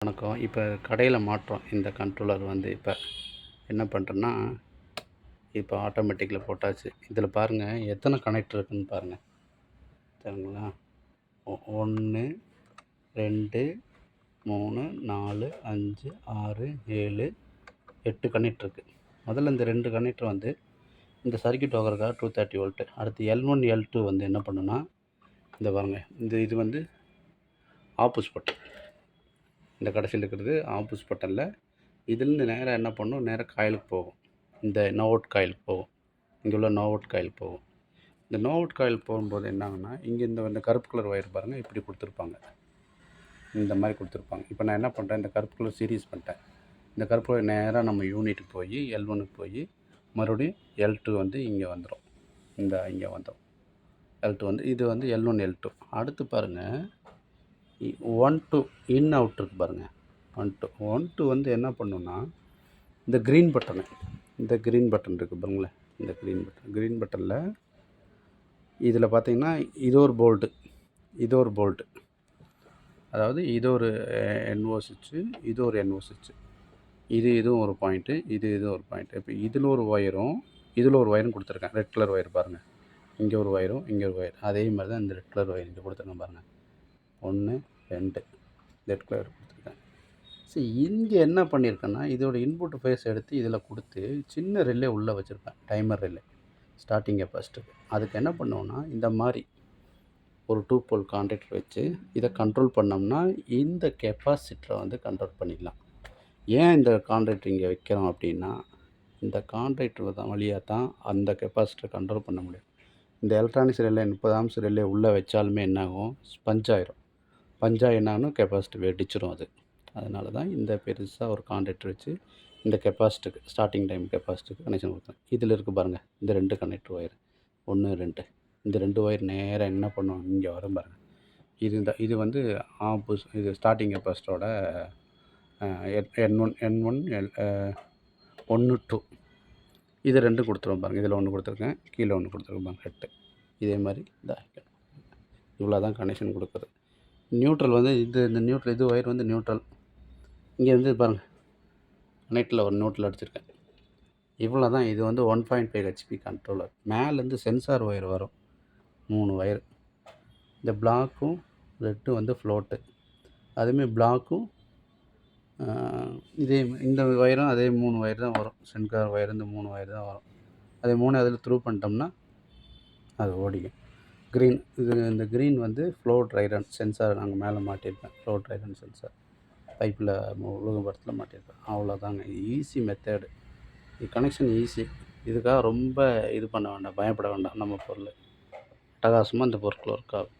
வணக்கம். இப்போ கடையில் மாட்டுறோம். இந்த கண்ட்ரோலர் வந்து இப்போ என்ன பண்ணுறேன்னா, இப்போ ஆட்டோமேட்டிக்கில் போட்டாச்சு. இதில் பாருங்கள் எத்தனை கனெக்டர் இருக்குதுன்னு பாருங்கள். சரிங்களா? 1, 2, 3, 4, 5, 6, 7, 8 கனெக்டர் இருக்குது. முதல்ல இந்த 2 கனெக்டர் வந்து இந்த சர்க்யூட் ஆகிறதுக்காக 230 வோல்ட்டு. அடுத்து L1, L2 வந்து என்ன பண்ணுன்னா, இந்த பாருங்கள் இது வந்து ஆப்போஸ் பட்டன். இந்த கடைசியில் இருக்கிறது ஆப்போஸ் பட்டனில். இதுலேருந்து நேராக என்ன பண்ணும், நேராக காயிலுக்கு போகும். இந்த நோ அவுட் காயிலுக்கு போகும். இங்கே உள்ள நோ அவுட் காயில் போகும். இந்த நோ அவுட் காயில் போகும்போது என்ன ஆகுன்னா, இங்கே இந்த கருப்பு கலர் ஒயர் பாருங்கள், இப்படி கொடுத்துருப்பாங்க. இந்த மாதிரி கொடுத்துருப்பாங்க. இப்போ நான் என்ன பண்ணுறேன், இந்த கருப்பு கலர் சீரீஸ் பண்ணிட்டேன். இந்த கருப்பு கலர் நேராக நம்ம யூனிட்டுக்கு போய் L1க்கு போய் மறுபடியும் L2 வந்து இங்கே வந்துடும். இங்கே வந்துடும். L2 வந்து இது வந்து L1 L2. அடுத்து பாருங்கள் 1 2 இன் அவுட் இருக்குது பாருங்கள். 1 2 வந்து என்ன பண்ணுன்னா, இந்த க்ரீன் பட்டன் இருக்குது பாருங்களேன். இந்த க்ரீன் பட்டனில் இதில் பார்த்தீங்கன்னா இது ஒரு போல்ட்டு, அதாவது இது ஒரு NO சுவிட்சு, இது ஒரு NO சுவிட்சு, இதுவும் ஒரு பாயிண்ட்டு, இது ஒரு பாயிண்ட்டு. இப்போ இதில் ஒரு ஒயரும் கொடுத்துருக்கேன். ரெட் கலர் ஒயர் பாருங்கள். இங்கே ஒரு ஒயரும் இங்கே ஒரு ஒயர். அதே மாதிரி தான் இந்த ரெட் கலர் ஒயர் இங்கே கொடுத்துருக்கேன் பாருங்கள். 1 2 ரெட் கலர் கொடுத்துருக்கேன். சரி, இங்கே என்ன பண்ணியிருக்கேன்னா, இதோட இன்புட் ஃபேஸ் எடுத்து இதில் கொடுத்து சின்ன ரிலே உள்ளே வச்சுருப்பேன். டைமர் ரிலே ஸ்டார்டிங் கெப்பாசிட்டருக்கு. அதுக்கு என்ன பண்ணுவோன்னா, இந்த மாதிரி ஒரு 2 போல் கான்டாக்டர் வச்சு இதை கண்ட்ரோல் பண்ணோம்னா இந்த கெப்பாசிட்டரை வந்து கண்ட்ரோல் பண்ணிடலாம். ஏன் இந்த கான்டாக்டர் இங்கே வைக்கிறோம் அப்படின்னா, இந்த கான்டாக்டர் தான் வழியாக தான் அந்த கெப்பாசிட்டரை கண்ட்ரோல் பண்ண முடியும். இந்த எலக்ட்ரானிக்ஸ் ரிலே 30 ஆம்ஸ் ரிலே உள்ளே வச்சாலுமே என்னாகும், பஞ்சாக என்னாகணும், கெப்பாசிட்டி வெடிச்சிடும் அது. அதனால தான் இந்த பெருசாக ஒரு கான்டாக்டர் வச்சு இந்த கெப்பாசிட்டருக்கு ஸ்டார்டிங் டைம் கெப்பாசிட்டருக்கு கனெக்ஷன் கொடுத்தேன். இதில் இருக்குது பாருங்கள் இந்த 2 கனெக்டர் ஒயர் 1 2. இந்த 2 ஒயர் நேராக என்ன பண்ணும், இங்கே வரும் பாருங்கள். இது வந்து இது ஸ்டார்டிங் கெப்பாசிட்டரோட N1 1 2. இது 2 கொடுத்துருவோம் பாருங்கள். இதில் 1 கொடுத்துருக்கேன், கீழே 1 கொடுத்துருக்கேன் பாருங்கள், 8. இதே மாதிரி இவ்வளோ தான் கனெக்ஷன் கொடுக்குறது. நியூட்ரல் வந்து இந்த நியூட்ரல், இது ஒயர் வந்து நியூட்ரல். இங்கே வந்து பாருங்கள் கனெக்டில் ஒரு நியூட்ரல் அடிச்சிருக்கேன். இவ்வளோ தான். இது வந்து 1.5 HP கண்ட்ரோலர். மேலேருந்து சென்சார் ஒயர் வரும், 3 ஒயர். இந்த பிளாக்கும் ரெட்டும் வந்து ஃப்ளோட்டு. அதேமாதிரி பிளாக்கும் இந்த ஒயரும் அதே 3 ஒயர் தான் வரும். சென்சார் ஒயர் இந்த 3 ஒயர் தான் வரும். அதே 3 அதில் த்ரூ பண்ணிட்டோம்னா அது ஓடிக்கும். இந்த க்ரீன் வந்து ஃப்ளோ ட்ரைரன் சென்சார் நாங்கள் மேலே மாட்டியிருப்பேன். ஃப்ளோ ட்ரைரன் சென்சார் பைப்பில் உலகம்பரத்தில் மாட்டியிருப்பேன். அவ்வளோதாங்க. Easy method. இது கனெக்ஷன் ஈஸி. இதுக்காக ரொம்ப இது பண்ண வேண்டாம், பயப்பட வேண்டாம். நம்ம பொருள் அட்டகாசமாக இந்த பொருட்கள் ஒர்க் ஆகும்.